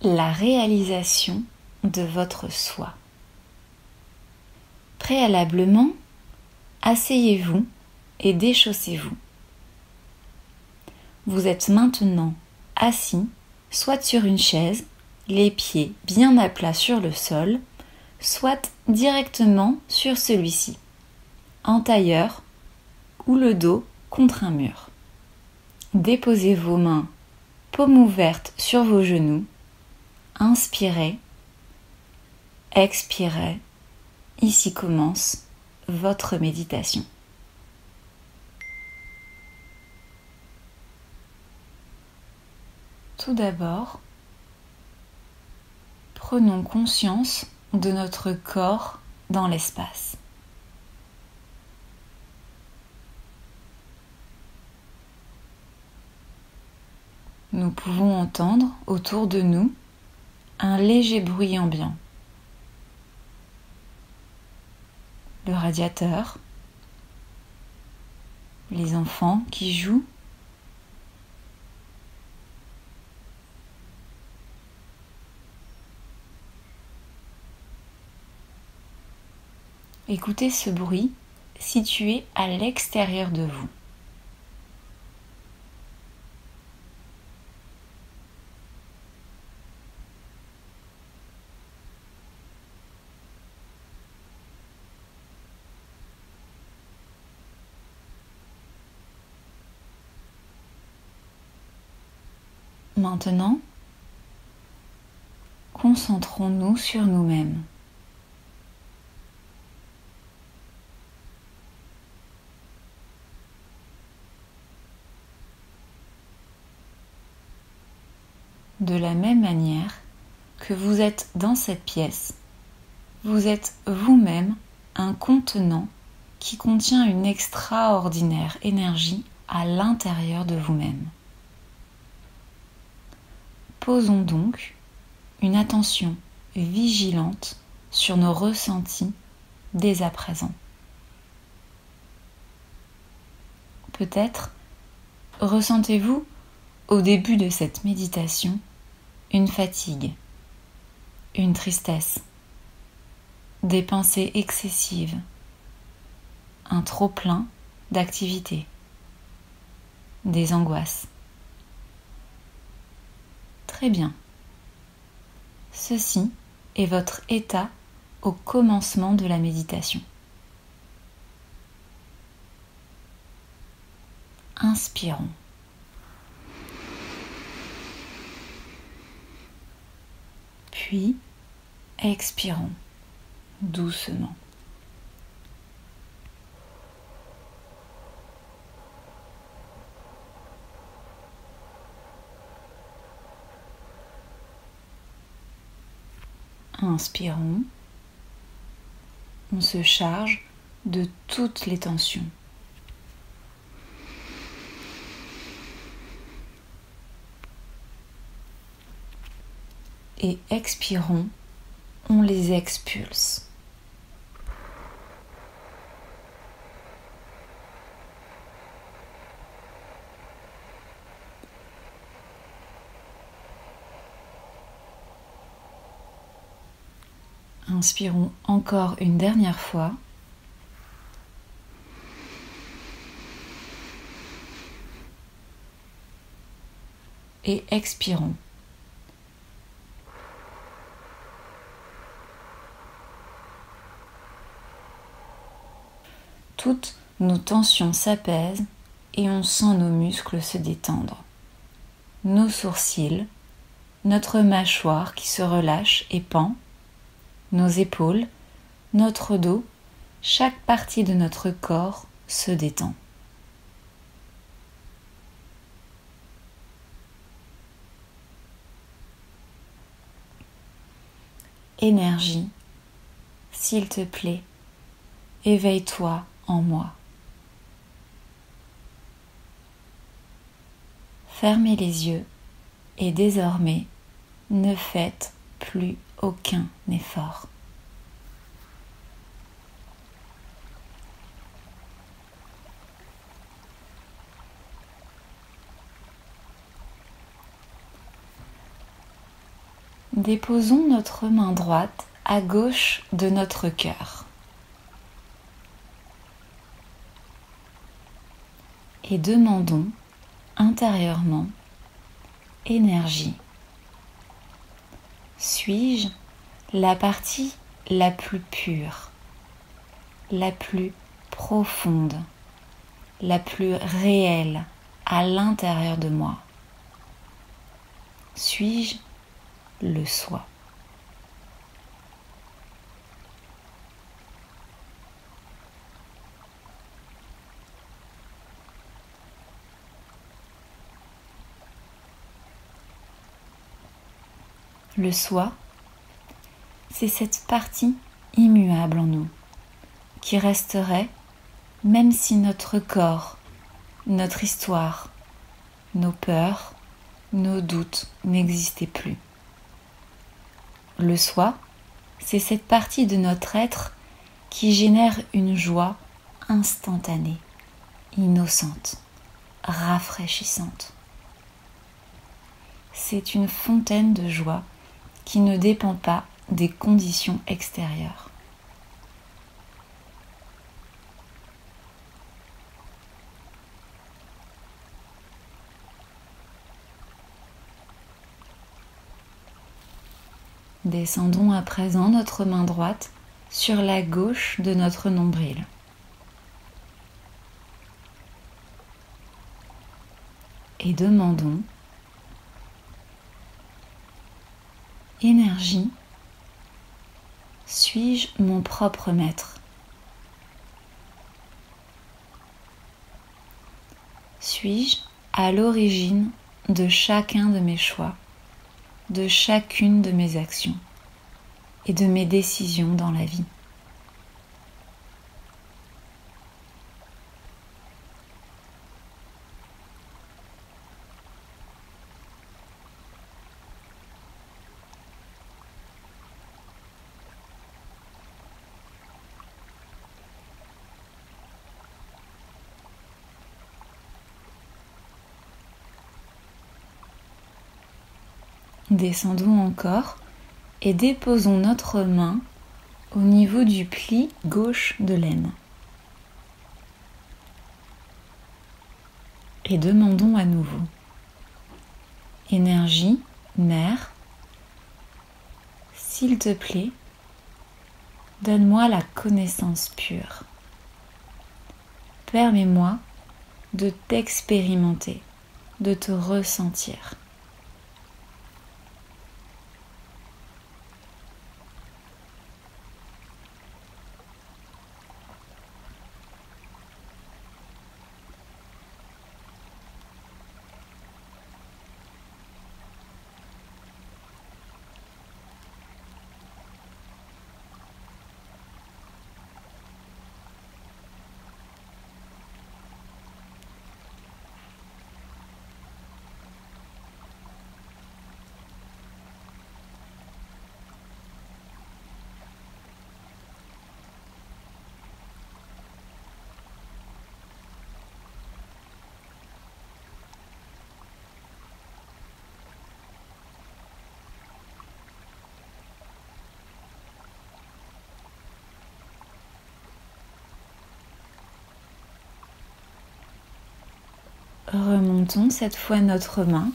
la réalisation de votre soi. Préalablement, asseyez-vous et déchaussez-vous. Vous êtes maintenant assis, soit sur une chaise, les pieds bien à plat sur le sol, soit directement sur celui-ci, en tailleur ou le dos contre un mur. Déposez vos mains, paumes ouvertes sur vos genoux. Inspirez, expirez. Ici commence votre méditation. Tout d'abord, prenons conscience de notre corps dans l'espace. Nous pouvons entendre autour de nous un léger bruit ambiant. Le radiateur, les enfants qui jouent, écoutez ce bruit situé à l'extérieur de vous. Maintenant, concentrons-nous sur nous-mêmes. De la même manière que vous êtes dans cette pièce, vous êtes vous-même un contenant qui contient une extraordinaire énergie à l'intérieur de vous-même. Posons donc une attention vigilante sur nos ressentis dès à présent. Peut-être ressentez-vous au début de cette méditation une fatigue, une tristesse, des pensées excessives, un trop-plein d'activités, des angoisses. Très bien. Ceci est votre état au commencement de la méditation. Inspirons. Puis, expirons doucement. Inspirons. On se charge de toutes les tensions. Et expirons, on les expulse. Inspirons encore une dernière fois. Et expirons. Toutes nos tensions s'apaisent et on sent nos muscles se détendre. Nos sourcils, notre mâchoire qui se relâche et pend, nos épaules, notre dos, chaque partie de notre corps se détend. Énergie, s'il te plaît, éveille-toi en moi. Fermez les yeux et désormais, ne faites plus aucun effort. Déposons notre main droite à gauche de notre cœur. Et demandons intérieurement: énergie. Suis-je la partie la plus pure, la plus profonde, la plus réelle à l'intérieur de moi? Suis-je le soi? Le soi, c'est cette partie immuable en nous, qui resterait même si notre corps, notre histoire, nos peurs, nos doutes n'existaient plus. Le soi, c'est cette partie de notre être qui génère une joie instantanée, innocente, rafraîchissante. C'est une fontaine de joie qui ne dépend pas des conditions extérieures. Descendons à présent notre main droite sur la gauche de notre nombril. Et demandons: énergie, suis-je mon propre maître? Suis-je à l'origine de chacun de mes choix, de chacune de mes actions et de mes décisions dans la vie? Descendons encore et déposons notre main au niveau du pli gauche de l'aine. Et demandons à nouveau: énergie, mère, s'il te plaît, donne-moi la connaissance pure. Permets-moi de t'expérimenter, de te ressentir. Remontons cette fois notre main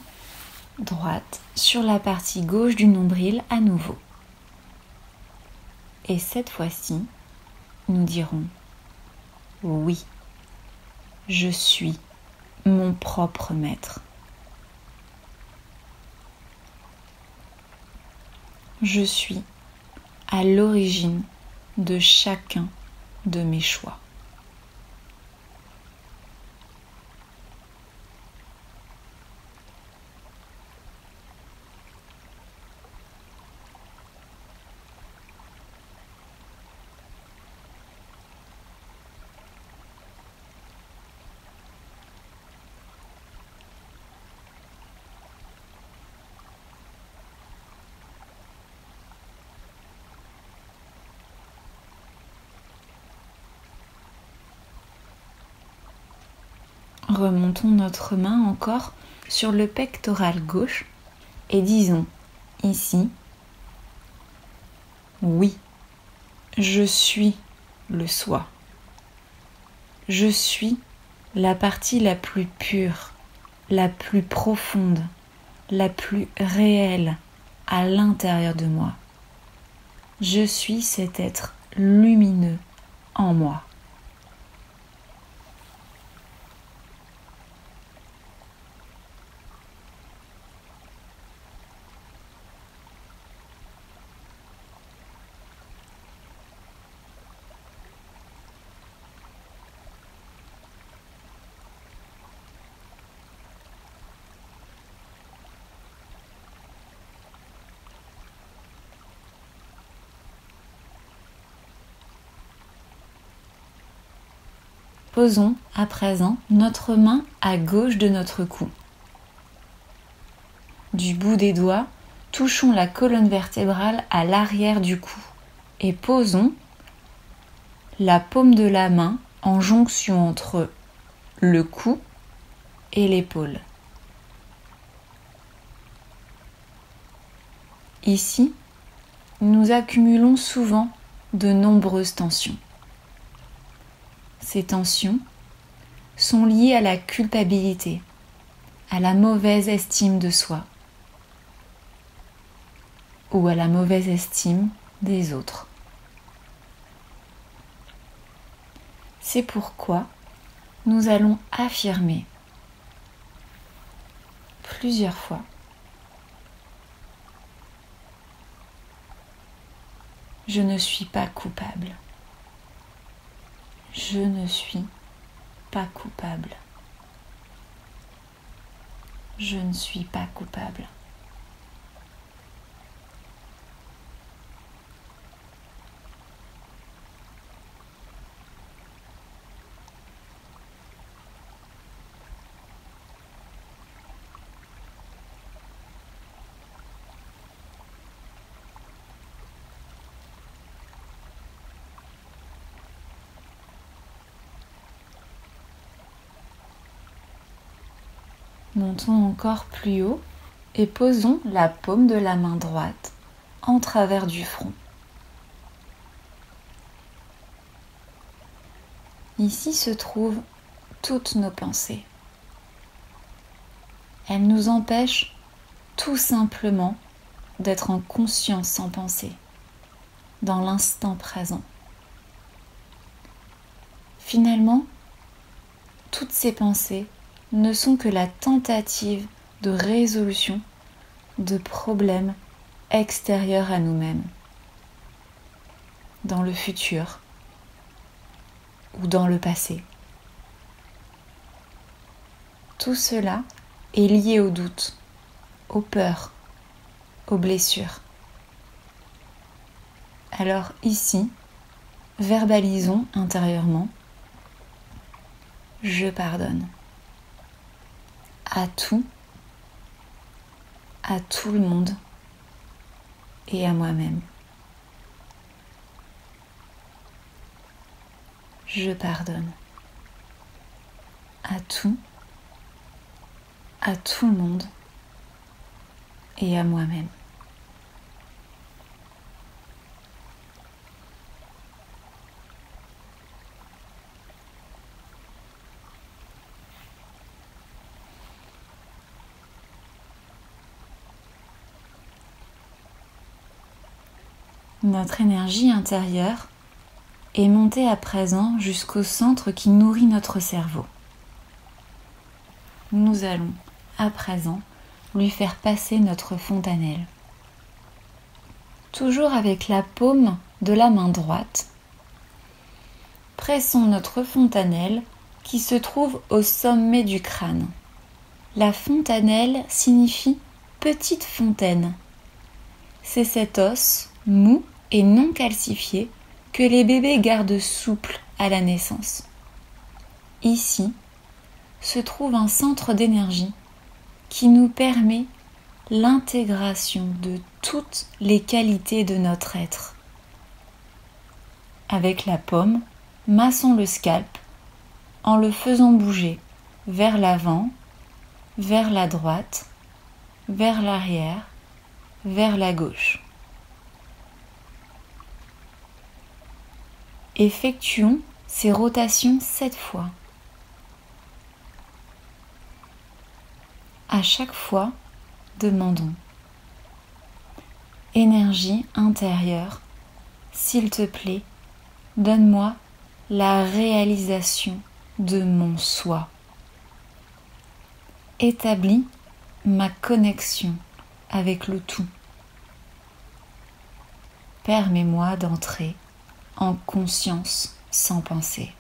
droite sur la partie gauche du nombril à nouveau. Et cette fois-ci, nous dirons: oui, je suis mon propre maître. Je suis à l'origine de chacun de mes choix. Remontons notre main encore sur le pectoral gauche et disons ici Oui, je suis le soi. Je suis la partie la plus pure, la plus profonde, la plus réelle à l'intérieur de moi. Je suis cet être lumineux en moi. Posons à présent notre main à gauche de notre cou. Du bout des doigts, touchons la colonne vertébrale à l'arrière du cou et posons la paume de la main en jonction entre le cou et l'épaule. Ici, nous accumulons souvent de nombreuses tensions. Ces tensions sont liées à la culpabilité, à la mauvaise estime de soi ou à la mauvaise estime des autres. C'est pourquoi nous allons affirmer plusieurs fois: je ne suis pas coupable. Je ne suis pas coupable. Je ne suis pas coupable. Montons encore plus haut et posons la paume de la main droite en travers du front. Ici se trouvent toutes nos pensées. Elles nous empêchent tout simplement d'être en conscience sans penser, dans l'instant présent. Finalement, toutes ces pensées ne sont que la tentative de résolution de problèmes extérieurs à nous-mêmes, dans le futur ou dans le passé. Tout cela est lié aux doutes, aux peurs, aux blessures. Alors ici, verbalisons intérieurement: je pardonne. À tout le monde et à moi-même. Je pardonne. À tout le monde et à moi-même. Notre énergie intérieure est montée à présent jusqu'au centre qui nourrit notre cerveau. Nous allons à présent lui faire passer notre fontanelle. Toujours avec la paume de la main droite, pressons notre fontanelle qui se trouve au sommet du crâne. La fontanelle signifie petite fontaine. C'est cet os mou et non calcifié que les bébés gardent souple à la naissance. Ici se trouve un centre d'énergie qui nous permet l'intégration de toutes les qualités de notre être. Avec la paume, massons le scalp en le faisant bouger vers l'avant, vers la droite, vers l'arrière, vers la gauche. Effectuons ces rotations 7 fois. À chaque fois, demandons: énergie intérieure, s'il te plaît, donne-moi la réalisation de mon soi. Établis ma connexion avec le tout. Permets-moi d'entrer en conscience sans pensée.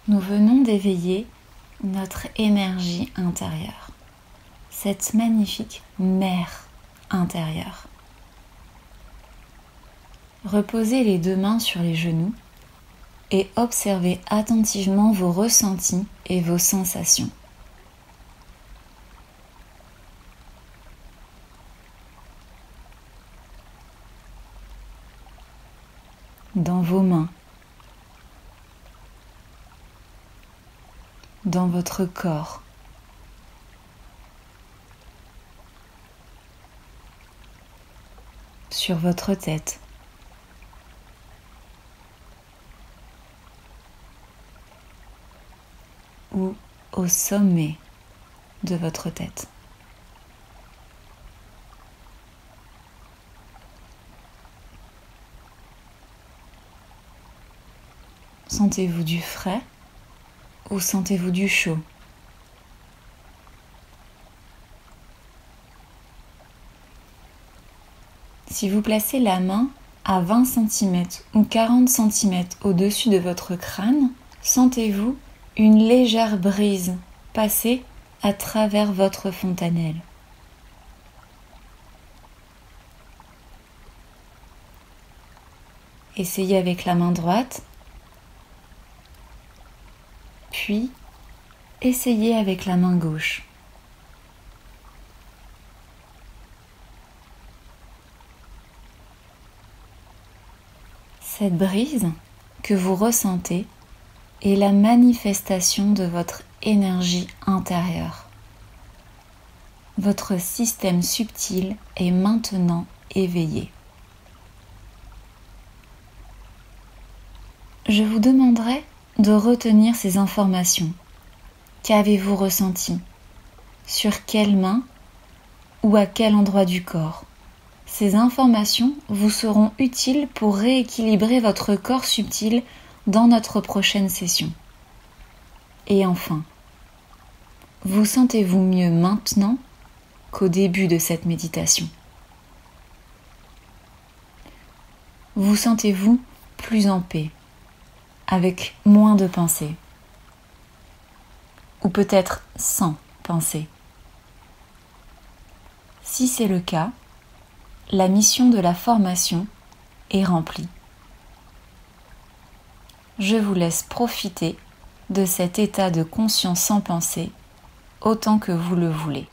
Nous venons d'éveiller notre énergie intérieure, cette magnifique mère intérieure. Reposez les 2 mains sur les genoux et observez attentivement vos ressentis et vos sensations. Dans vos mains, dans votre corps, sur votre tête, ou au sommet de votre tête. Sentez-vous du frais ou sentez-vous du chaud? Si vous placez la main à 20 cm ou 40 cm au-dessus de votre crâne, sentez-vous une légère brise passer à travers votre fontanelle. Essayez avec la main droite, puis essayez avec la main gauche. Cette brise que vous ressentez est la manifestation de votre énergie intérieure. Votre système subtil est maintenant éveillé. Je vous demanderai de retenir ces informations. Qu'avez-vous ressenti? Sur quelle main ou à quel endroit du corps? Ces informations vous seront utiles pour rééquilibrer votre corps subtil dans notre prochaine session. Et enfin, vous sentez-vous mieux maintenant qu'au début de cette méditation? Vous sentez-vous plus en paix, avec moins de pensées, ou peut-être sans pensée? Si c'est le cas, la mission de la formation est remplie. Je vous laisse profiter de cet état de conscience sans pensée autant que vous le voulez.